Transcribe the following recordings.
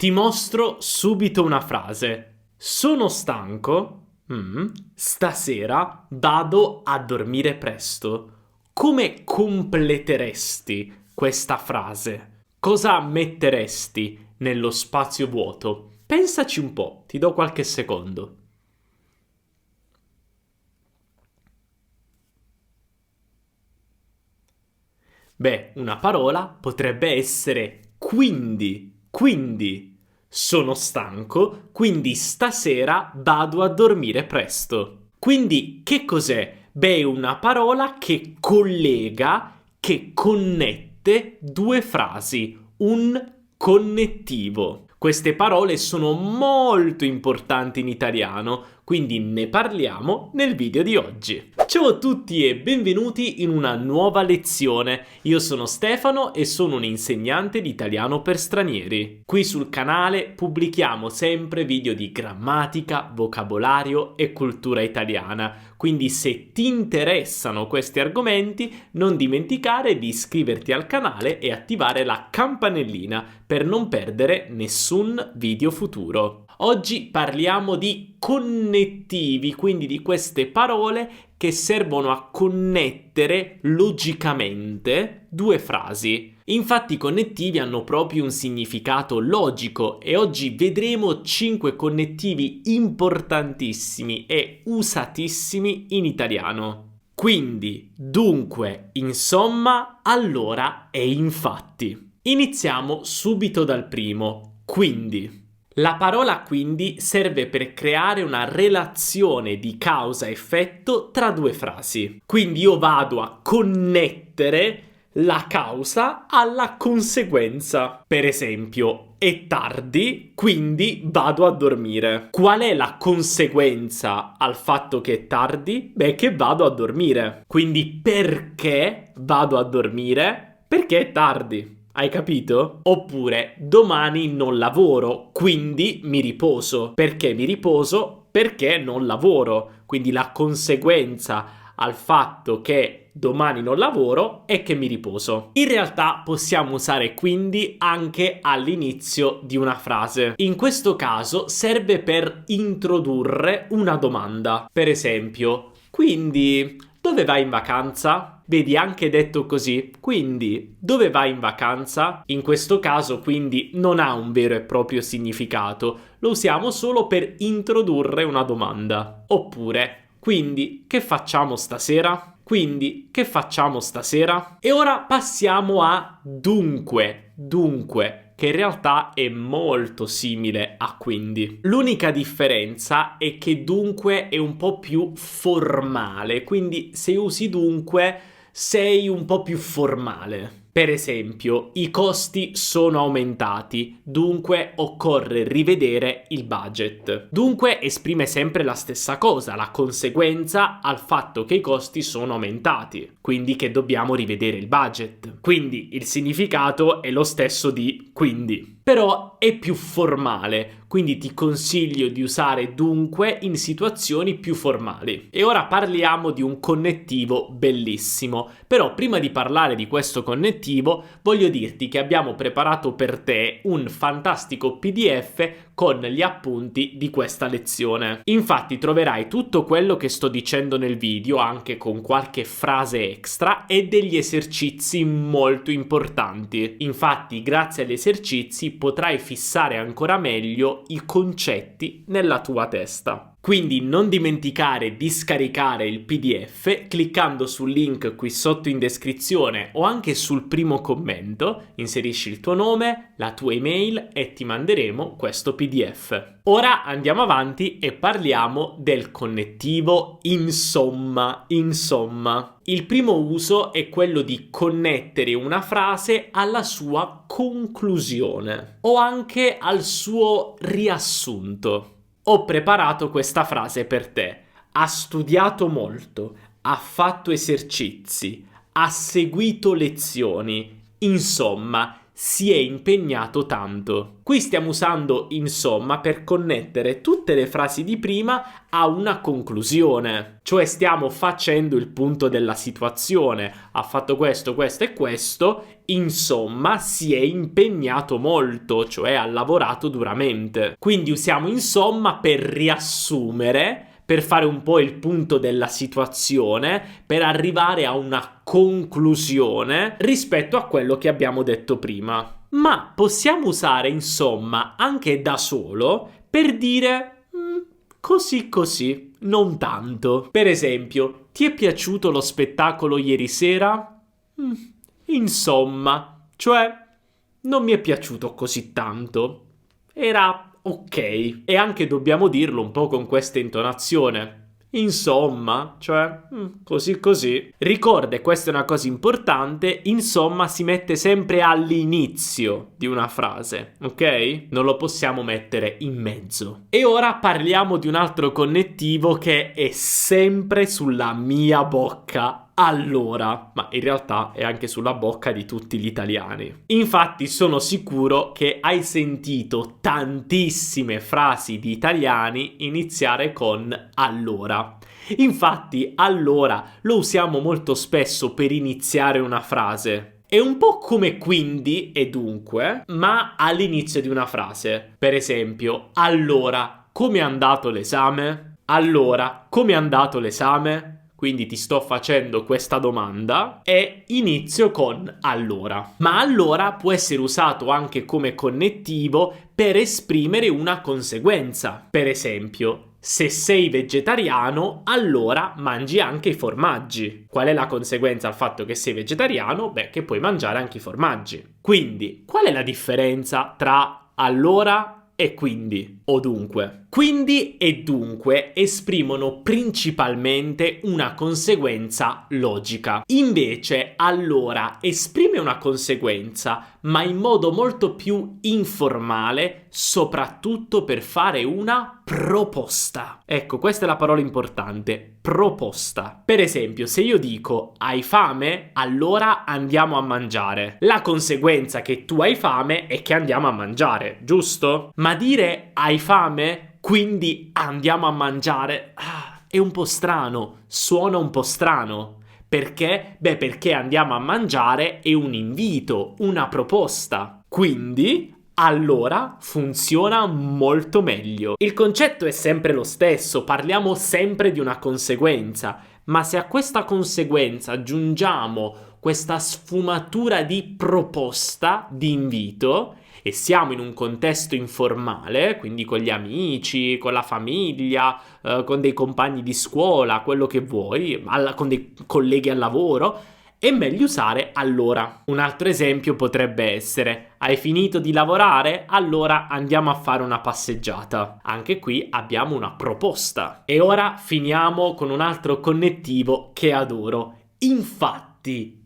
Ti mostro subito una frase. Sono stanco. Stasera vado a dormire presto. Come completeresti questa frase? Cosa metteresti nello spazio vuoto? Pensaci un po', ti do qualche secondo. Beh, una parola potrebbe essere quindi. Sono stanco, quindi stasera vado a dormire presto. Quindi che cos'è? Beh, è una parola che collega, che connette due frasi, un connettivo. Queste parole sono molto importanti in italiano, quindi ne parliamo nel video di oggi. Ciao a tutti e benvenuti in una nuova lezione. Io sono Stefano e sono un insegnante di italiano per stranieri. Qui sul canale pubblichiamo sempre video di grammatica, vocabolario e cultura italiana. Quindi se ti interessano questi argomenti, non dimenticare di iscriverti al canale e attivare la campanellina per non perdere nessun video futuro. Oggi parliamo di connettivi, quindi di queste parole che servono a connettere logicamente due frasi. Infatti i connettivi hanno proprio un significato logico e oggi vedremo 5 connettivi importantissimi e usatissimi in italiano. Quindi, dunque, insomma, allora e infatti. Iniziamo subito dal primo, quindi. La parola quindi serve per creare una relazione di causa-effetto tra due frasi. Quindi io vado a connettere la causa alla conseguenza. Per esempio, è tardi, quindi vado a dormire. Qual è la conseguenza al fatto che è tardi? Beh, che vado a dormire. Quindi perché vado a dormire? Perché è tardi. Hai capito? Oppure domani non lavoro, quindi mi riposo. Perché mi riposo? Perché non lavoro. Quindi la conseguenza al fatto che domani non lavoro è che mi riposo. In realtà possiamo usare quindi anche all'inizio di una frase. In questo caso serve per introdurre una domanda. Per esempio, quindi dove vai in vacanza? Vedi, anche detto così, quindi, dove vai in vacanza? In questo caso, quindi, non ha un vero e proprio significato, lo usiamo solo per introdurre una domanda. Oppure, quindi, che facciamo stasera? Quindi, che facciamo stasera? E ora passiamo a dunque, che in realtà è molto simile a quindi. L'unica differenza è che dunque è un po' più formale, quindi se usi dunque sei un po' più formale. Per esempio, i costi sono aumentati, dunque occorre rivedere il budget. Dunque esprime sempre la stessa cosa, la conseguenza al fatto che i costi sono aumentati, quindi che dobbiamo rivedere il budget. Quindi il significato è lo stesso di quindi, però è più formale, quindi ti consiglio di usare dunque in situazioni più formali. E ora parliamo di un connettivo bellissimo, però prima di parlare di questo connettivo voglio dirti che abbiamo preparato per te un fantastico PDF con gli appunti di questa lezione. Infatti troverai tutto quello che sto dicendo nel video, anche con qualche frase extra e degli esercizi molto importanti. Infatti, grazie agli esercizi potrai fissare ancora meglio i concetti nella tua testa. Quindi non dimenticare di scaricare il PDF cliccando sul link qui sotto in descrizione o anche sul primo commento, inserisci il tuo nome, la tua email e ti manderemo questo PDF. Ora andiamo avanti e parliamo del connettivo insomma. Il primo uso è quello di connettere una frase alla sua conclusione o anche al suo riassunto. Ho preparato questa frase per te. Ha studiato molto, ha fatto esercizi, ha seguito lezioni. Insomma, si è impegnato tanto. Qui stiamo usando insomma per connettere tutte le frasi di prima a una conclusione, cioè stiamo facendo il punto della situazione. Ha fatto questo, questo e questo, insomma si è impegnato molto, cioè ha lavorato duramente. Quindi usiamo insomma per riassumere, per fare un po' il punto della situazione, per arrivare a una conclusione rispetto a quello che abbiamo detto prima. Ma possiamo usare insomma anche da solo per dire così così, non tanto. Per esempio, ti è piaciuto lo spettacolo ieri sera? Insomma, cioè non mi è piaciuto così tanto. Era ok. E anche dobbiamo dirlo un po' con questa intonazione. Insomma, cioè, così così. Ricorda, questa è una cosa importante, insomma si mette sempre all'inizio di una frase, ok? Non lo possiamo mettere in mezzo. E ora parliamo di un altro connettivo che è sempre sulla mia bocca. Allora, ma in realtà è anche sulla bocca di tutti gli italiani. Infatti sono sicuro che hai sentito tantissime frasi di italiani iniziare con allora. Infatti, allora lo usiamo molto spesso per iniziare una frase. È un po' come quindi e dunque, ma all'inizio di una frase. Per esempio, allora, come è andato l'esame? Allora, come è andato l'esame? Quindi ti sto facendo questa domanda e inizio con allora. Ma allora può essere usato anche come connettivo per esprimere una conseguenza. Per esempio, se sei vegetariano, allora mangi anche i formaggi. Qual è la conseguenza al fatto che sei vegetariano? Beh, che puoi mangiare anche i formaggi. Quindi, qual è la differenza tra allora e quindi o dunque? Quindi e dunque esprimono principalmente una conseguenza logica. Invece allora esprime una conseguenza, ma in modo molto più informale, soprattutto per fare una proposta. Ecco, questa è la parola importante, proposta. Per esempio, se io dico hai fame, allora andiamo a mangiare. La conseguenza che tu hai fame è che andiamo a mangiare, giusto? Ma dire hai fame, quindi andiamo a mangiare, è un po' strano, suona un po' strano. Perché? Beh, perché andiamo a mangiare è un invito, una proposta. Quindi, allora, funziona molto meglio. Il concetto è sempre lo stesso, parliamo sempre di una conseguenza, ma se a questa conseguenza aggiungiamo questa sfumatura di proposta, di invito, e siamo in un contesto informale, quindi con gli amici, con la famiglia, con dei compagni di scuola, quello che vuoi, con dei colleghi al lavoro, è meglio usare allora. Un altro esempio potrebbe essere: hai finito di lavorare? Allora andiamo a fare una passeggiata. Anche qui abbiamo una proposta. E ora finiamo con un altro connettivo che adoro. Infatti.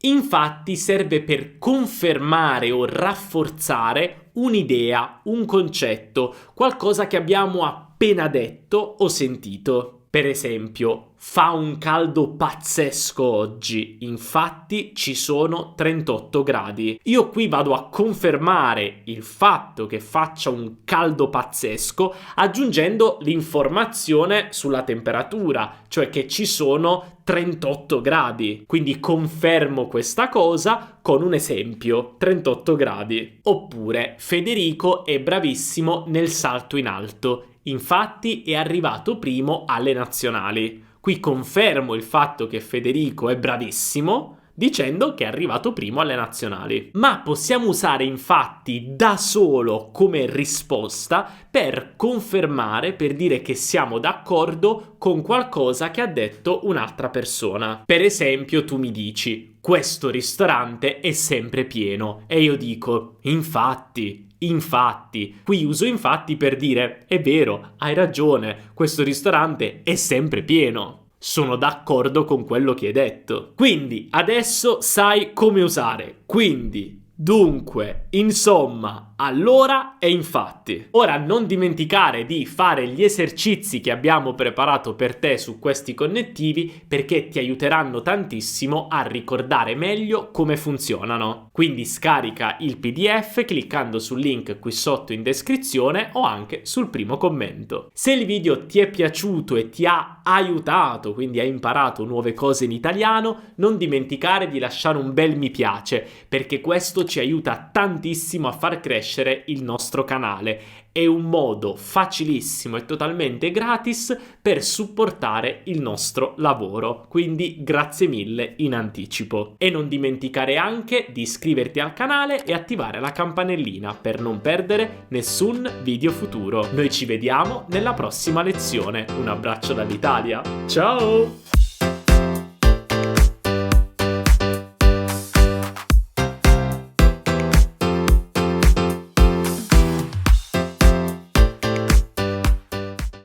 Infatti serve per confermare o rafforzare un'idea, un concetto, qualcosa che abbiamo appena detto o sentito. Per esempio, fa un caldo pazzesco oggi, infatti ci sono 38 gradi. Io qui vado a confermare il fatto che faccia un caldo pazzesco aggiungendo l'informazione sulla temperatura, cioè che ci sono 38 gradi. Quindi confermo questa cosa con un esempio, 38 gradi. Oppure, Federico è bravissimo nel salto in alto. Infatti è arrivato primo alle nazionali. Qui confermo il fatto che Federico è bravissimo dicendo che è arrivato primo alle nazionali. Ma possiamo usare infatti da solo come risposta per confermare, per dire che siamo d'accordo con qualcosa che ha detto un'altra persona. Per esempio, tu mi dici: questo ristorante è sempre pieno, e io dico: infatti, qui uso infatti per dire è vero, hai ragione, questo ristorante è sempre pieno. Sono d'accordo con quello che hai detto. Quindi adesso sai come usare quindi, dunque, insomma, allora e infatti. Ora non dimenticare di fare gli esercizi che abbiamo preparato per te su questi connettivi, perché ti aiuteranno tantissimo a ricordare meglio come funzionano. Quindi scarica il PDF cliccando sul link qui sotto in descrizione o anche sul primo commento. Se il video ti è piaciuto e ti ha aiutato, quindi hai imparato nuove cose in italiano, non dimenticare di lasciare un bel mi piace, perché questo ci aiuta tantissimo a far crescere il nostro canale. È un modo facilissimo e totalmente gratis per supportare il nostro lavoro, quindi grazie mille in anticipo. E non dimenticare anche di iscriverti al canale e attivare la campanellina per non perdere nessun video futuro. Noi ci vediamo nella prossima lezione. Un abbraccio dall'Italia. Ciao!